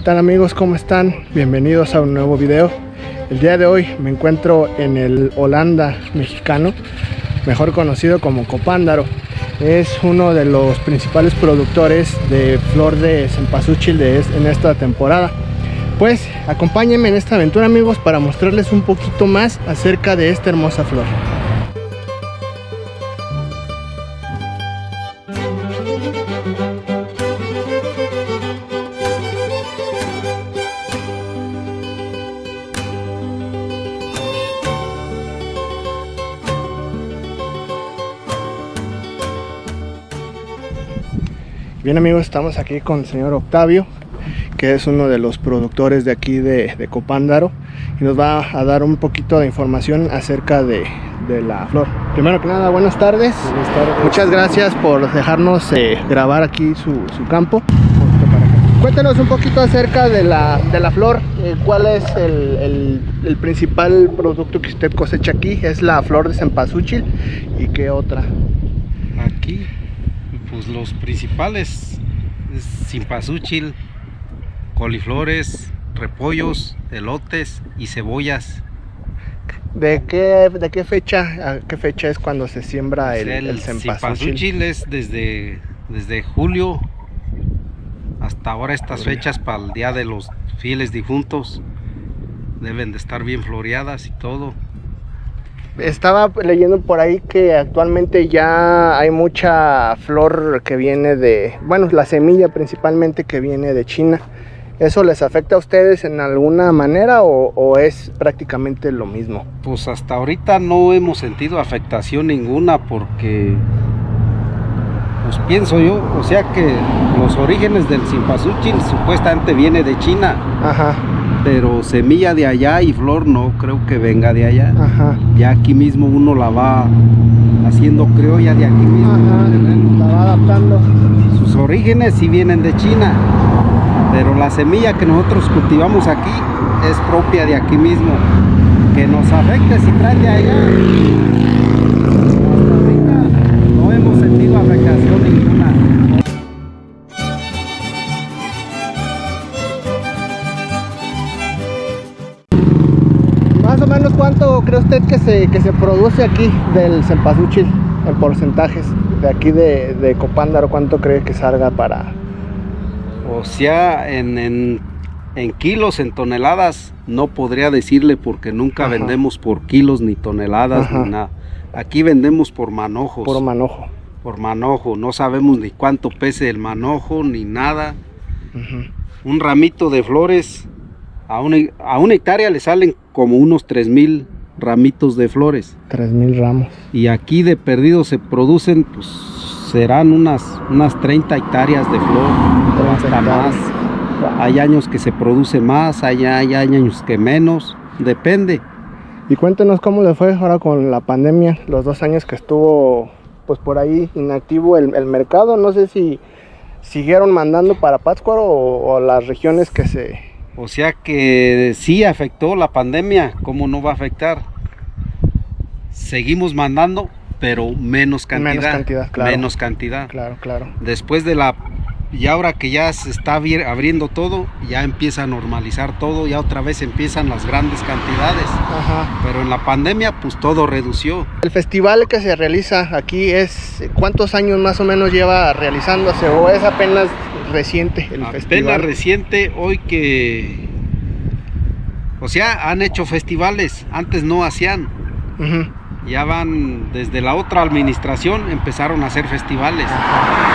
tal amigos? ¿Cómo están? Bienvenidos a un nuevo video. El día de hoy me encuentro en el Holanda mexicano, mejor conocido como Copándaro. Es uno de los principales productores de flor de cempasúchil en esta temporada. Pues acompáñenme en esta aventura amigos para mostrarles un poquito más acerca de esta hermosa flor. Bien amigos, estamos aquí con el señor Octavio, que es uno de los productores de aquí de Copándaro, y nos va a dar un poquito de información acerca de la flor. Primero que nada, buenas tardes. Buenas tardes. Muchas gracias por dejarnos grabar aquí su campo. Cuéntenos un poquito acerca de la flor. ¿Cuál es el principal producto que usted cosecha aquí? Es la flor de cempasúchil. ¿Y qué otra? Aquí pues los principales es cempasúchil, coliflores, repollos, elotes y cebollas. ¿De qué fecha a qué fecha es cuando se siembra el cempasúchil? Cempasúchil es desde julio hasta ahora. Estas fechas para el día de los fieles difuntos deben de estar bien floreadas y todo. Estaba leyendo por ahí que actualmente ya hay mucha flor que viene la semilla principalmente que viene de China. ¿Eso les afecta a ustedes en alguna manera o es prácticamente lo mismo? Pues hasta ahorita no hemos sentido afectación ninguna porque, pues pienso yo, o sea que los orígenes del cempasúchil supuestamente viene de China. Ajá. Pero semilla de allá y flor no creo que venga de allá. Ajá. Ya aquí mismo uno la va haciendo criolla de aquí mismo. Ajá. La va adaptando. Sus orígenes sí vienen de China, pero la semilla que nosotros cultivamos aquí es propia de aquí mismo. Que nos afecte si trae de allá, hasta ahorita no hemos sentido afectación ninguna. Más o menos ¿cuánto cree usted que se produce aquí del cempasúchil en porcentajes de aquí de Copándaro? ¿Cuánto cree que salga para...? O sea, en kilos, en toneladas, no podría decirle porque nunca vendemos por kilos ni toneladas ni nada. Aquí vendemos por manojos. Puro manojo. Por manojo, no sabemos ni cuánto pese el manojo ni nada. Un ramito de flores, a una hectárea le salen como unos 3,000 ramitos de flores. 3,000 ramos. Y aquí de perdido se producen, pues serán unas 30 hectáreas de flor, o hasta más. Hay años que se produce más, hay años que menos, depende. Y cuéntenos cómo le fue ahora con la pandemia, los 2 años que estuvo pues por ahí inactivo el mercado. No sé si siguieron mandando para Pátzcuaro o las regiones que se... O sea que sí afectó la pandemia, ¿cómo no va a afectar? Seguimos mandando, pero menos cantidad. Menos cantidad, claro. Menos cantidad. Claro, claro. Después y ahora que ya se está abriendo todo, ya empieza a normalizar todo, ya otra vez empiezan las grandes cantidades. Ajá. Pero en la pandemia pues todo redució. El festival que se realiza aquí ¿cuántos años más o menos lleva realizándose o es apenas reciente el festival? Apenas reciente, hoy que... O sea, han hecho festivales, antes no hacían. Ya van desde la otra administración, empezaron a hacer festivales.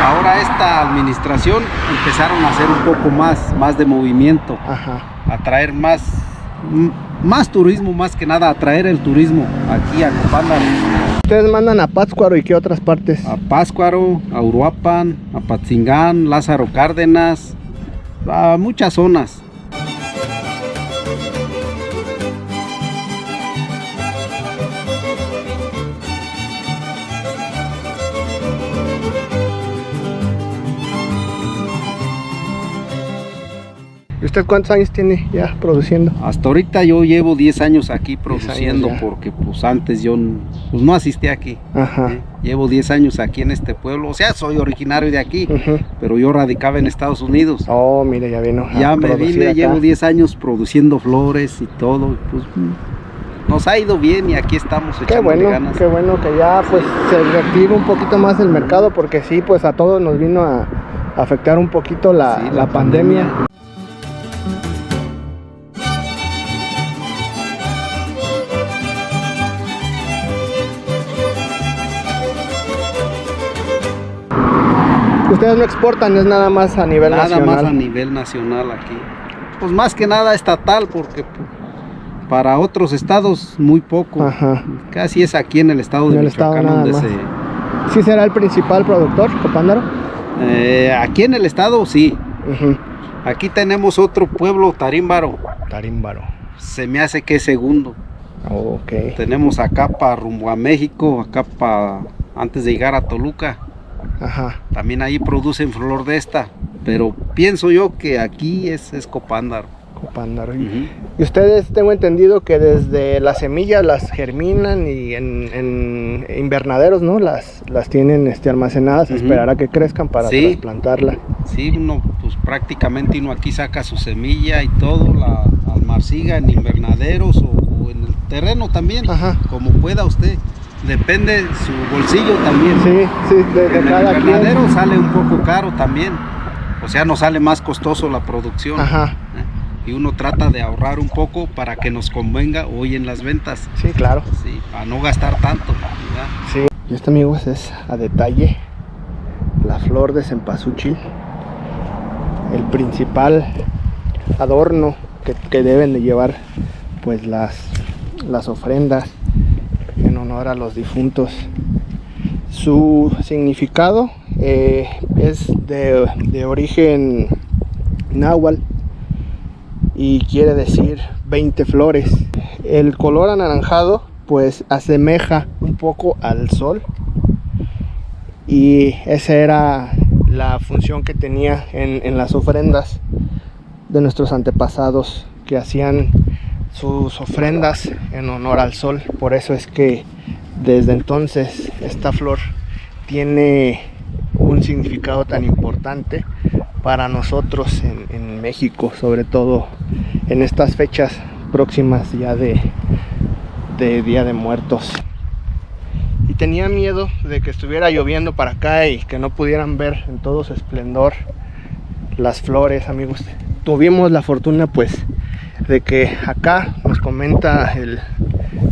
Ahora esta administración empezaron a hacer un poco más de movimiento. Atraer más turismo, más que nada atraer el turismo aquí a Copándaro. ¿Ustedes mandan a Pátzcuaro y qué otras partes? A Pátzcuaro, a Uruapan, a Patzingán, Lázaro Cárdenas, a muchas zonas. ¿Y usted cuántos años tiene ya produciendo? Hasta ahorita yo llevo 10 años aquí produciendo, porque pues antes yo pues no asistí aquí. Ajá. Llevo 10 años aquí en este pueblo, o sea, soy originario de aquí, pero yo radicaba en Estados Unidos. Oh, mire, ya vino. Ya me vine, acá. llevo 10 años produciendo flores y todo, pues nos ha ido bien y aquí estamos echándole ganas. Qué bueno que ya pues se reactive un poquito más el mercado, porque sí, pues a todos nos vino a afectar un poquito la pandemia. Ustedes no exportan, es nada más a nivel nacional. Nada más a nivel nacional aquí. Pues más que nada estatal, porque para otros estados muy poco. Ajá. Casi es aquí en el estado de Michoacán donde se... ¿Sí será el principal productor, Copándaro? Aquí en el estado sí. Aquí tenemos otro pueblo, Tarímbaro. Tarímbaro. Se me hace que es segundo. Ok. Tenemos acá para rumbo a México, acá para antes de llegar a Toluca. Ajá. También ahí producen flor de esta, pero pienso yo que aquí es Copándaro. Copándaro. Y ustedes, tengo entendido que desde las semillas las germinan y en invernaderos, ¿no? Las tienen almacenadas, esperar a que crezcan para trasplantarla. Sí, uno pues prácticamente uno aquí saca su semilla y todo, la almaciga en invernaderos o en el terreno también, como pueda usted. Depende su bolsillo también. Sí, de cada quien. El invernadero sale un poco caro también, o sea, nos sale más costoso la producción. Ajá. Y uno trata de ahorrar un poco para que nos convenga hoy en las ventas. Sí, claro. Sí, para no gastar tanto, ¿verdad? Sí. Y esto, amigos, es a detalle la flor de cempasúchil, el principal adorno que deben de llevar pues las ofrendas en honor a los difuntos. Su significado es de origen náhuatl y quiere decir 20 flores. El color anaranjado pues asemeja un poco al sol, y esa era la función que tenía en las ofrendas de nuestros antepasados, que hacían sus ofrendas en honor al sol. Por eso es que desde entonces esta flor tiene un significado tan importante para nosotros en México, sobre todo en estas fechas próximas ya de Día de Muertos. Y tenía miedo de que estuviera lloviendo para acá y que no pudieran ver en todo su esplendor las flores, amigos. Tuvimos la fortuna pues de que acá nos comenta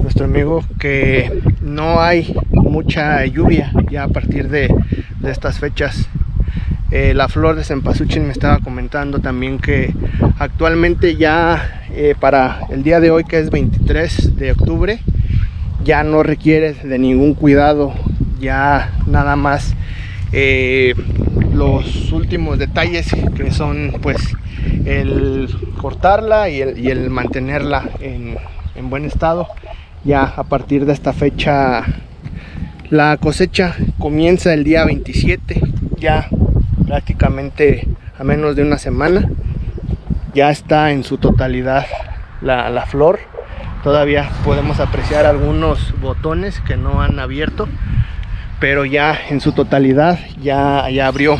nuestro amigo que no hay mucha lluvia ya a partir de estas fechas. La flor de cempasúchil me estaba comentando también que actualmente ya para el día de hoy, que es 23 de octubre, ya no requiere de ningún cuidado, ya nada más los últimos detalles, que son pues el cortarla y el mantenerla en buen estado. Ya a partir de esta fecha la cosecha comienza el día 27, ya prácticamente a menos de una semana ya está en su totalidad la flor. Todavía podemos apreciar algunos botones que no han abierto, pero ya en su totalidad ya abrió.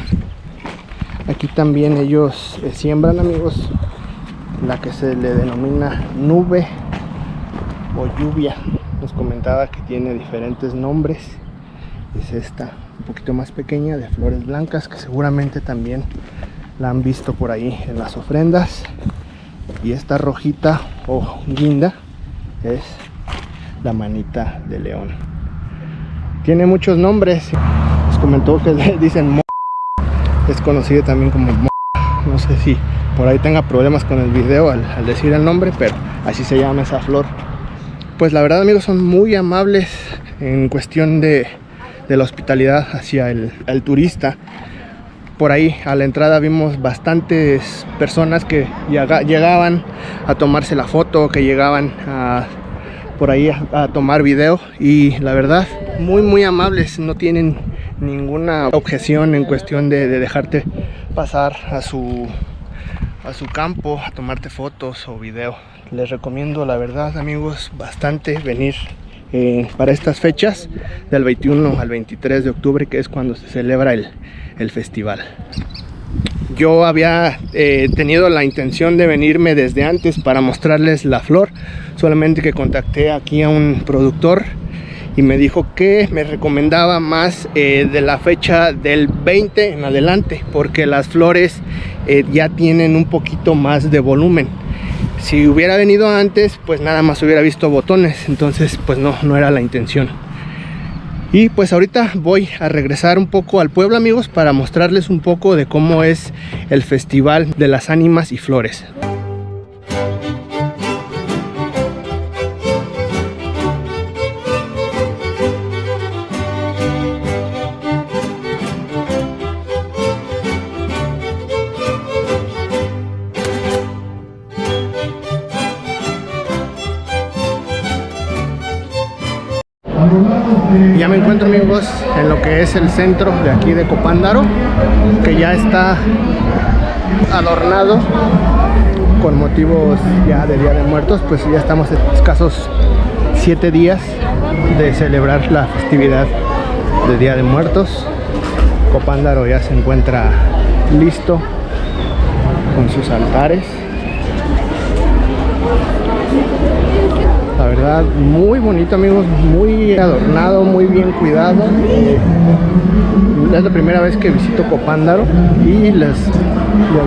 Aquí también ellos siembran, amigos, la que se le denomina nube o lluvia. Nos comentaba que tiene diferentes nombres. Es esta, un poquito más pequeña, de flores blancas, que seguramente también la han visto por ahí en las ofrendas. Y esta rojita o guinda es la manita de león. Tiene muchos nombres. Nos comentó que le dicen es conocido también como no sé si por ahí tenga problemas con el video al decir el nombre, pero así se llama esa flor. Pues la verdad, amigos, son muy amables en cuestión de la hospitalidad hacia el turista. Por ahí a la entrada vimos bastantes personas que llegaban a tomarse la foto, que llegaban por ahí a tomar video, y la verdad muy amables, no tienen ninguna objeción en cuestión de dejarte pasar a su campo a tomarte fotos o video. Les recomiendo, la verdad, amigos, bastante venir para estas fechas del 21 al 23 de octubre, que es cuando se celebra el festival. Yo había tenido la intención de venirme desde antes para mostrarles la flor, solamente que contacté aquí a un productor y me dijo que me recomendaba más de la fecha del 20 en adelante, porque las flores ya tienen un poquito más de volumen. Si hubiera venido antes, pues nada más hubiera visto botones, entonces pues no era la intención. Y pues ahorita voy a regresar un poco al pueblo, amigos, para mostrarles un poco de cómo es el Festival de las Ánimas y Flores. Ya me encuentro, amigos, en lo que es el centro de aquí de Copándaro, que ya está adornado con motivos ya de Día de Muertos. Pues ya estamos en escasos 7 días de celebrar la festividad de Día de Muertos. Copándaro ya se encuentra listo con sus altares. La verdad, muy bonito, amigos, muy adornado, muy bien cuidado. Es la primera vez que visito Copándaro y les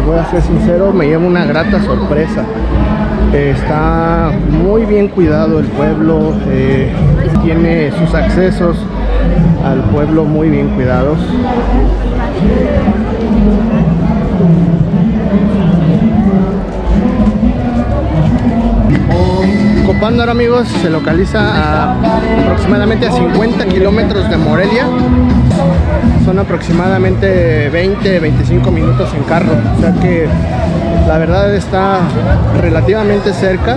voy a ser sincero, me lleva una grata sorpresa. Está muy bien cuidado el pueblo, tiene sus accesos al pueblo muy bien cuidados. Copándaro, amigos, se localiza aproximadamente a 50 kilómetros de Morelia. Son aproximadamente 20-25 minutos en carro, o sea que la verdad está relativamente cerca,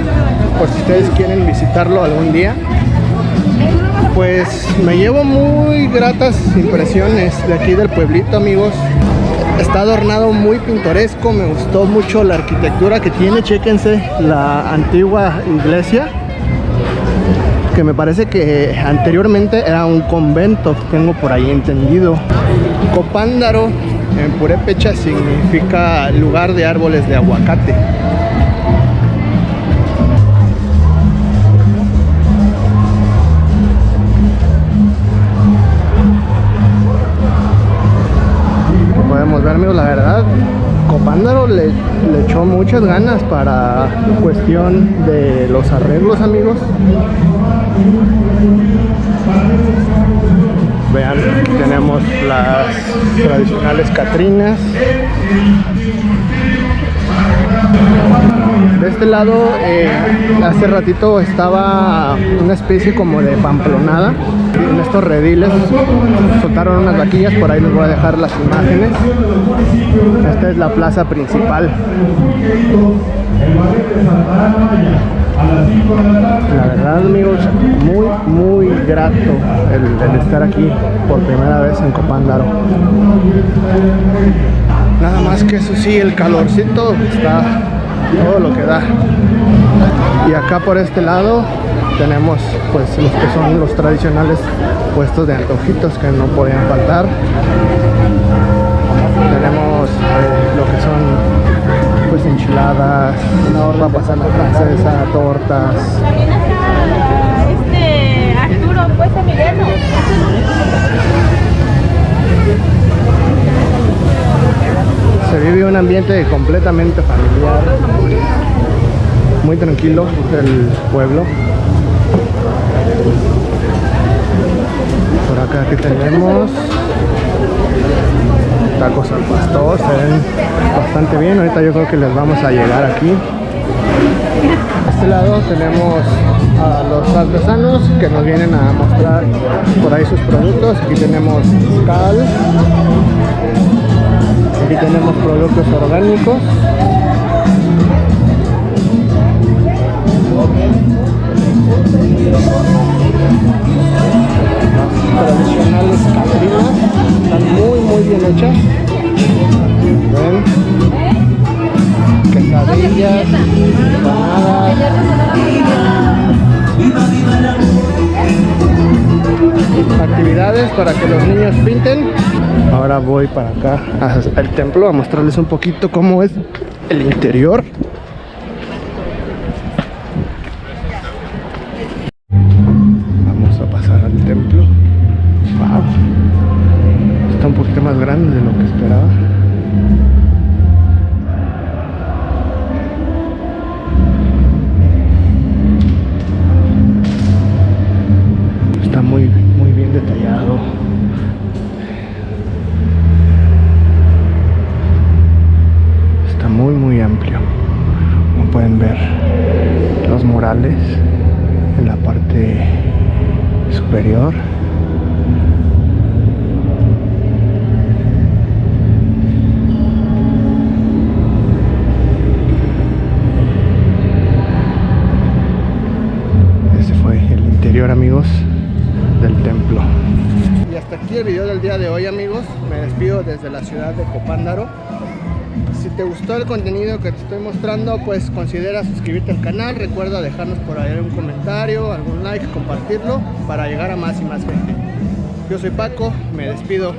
por si ustedes quieren visitarlo algún día. Pues me llevo muy gratas impresiones de aquí del pueblito, amigos. Está adornado muy pintoresco, me gustó mucho la arquitectura que tiene. Chéquense la antigua iglesia, que me parece que anteriormente era un convento, tengo por ahí entendido. Copándaro en purépecha significa lugar de árboles de aguacate. Podemos ver, amigos, la verdad, Copándaro le echó muchas ganas para cuestión de los arreglos, amigos. Vean, aquí tenemos las tradicionales catrinas. De este lado, hace ratito estaba una especie como de pamplonada. En estos rediles soltaron unas vaquillas, por ahí les voy a dejar las imágenes. Esta es la plaza principal. La verdad, amigos, muy grato el estar aquí por primera vez en Copándaro. Nada más que eso sí, el calorcito está todo lo que da. Y acá por este lado tenemos pues los que son los tradicionales puestos de antojitos que no podían faltar. Tenemos lo que son pues enchiladas, una horda pasana francesa, tortas. Arturo, pues Emiliano. Se vive un ambiente completamente familiar, muy tranquilo el pueblo. Por acá aquí tenemos tacos al pastor, se ven bastante bien. Ahorita yo creo que les vamos a llegar aquí. A este lado tenemos a los artesanos que nos vienen a mostrar por ahí sus productos. Aquí tenemos cal, aquí tenemos productos orgánicos. Las tradicionales catrinas están muy bien hechas. ¿Ven? Quesadillas, empanadas. actividades para que los niños pinten. Ahora voy para acá al templo a mostrarles un poquito cómo es el interior. Vamos a pasar al templo. Wow, está un poquito más grande de lo que esperaba. Está muy bien detallado. Está muy amplio. Como pueden ver, los murales en la parte superior. Ese fue el interior, amigos, del templo. Y hasta aquí el video del día de hoy, amigos. Me despido desde la ciudad de Copándaro. Si te gustó el contenido que te estoy mostrando, pues considera suscribirte al canal. Recuerda dejarnos por ahí un comentario, algún like, compartirlo para llegar a más y más gente. Yo soy Paco, me despido.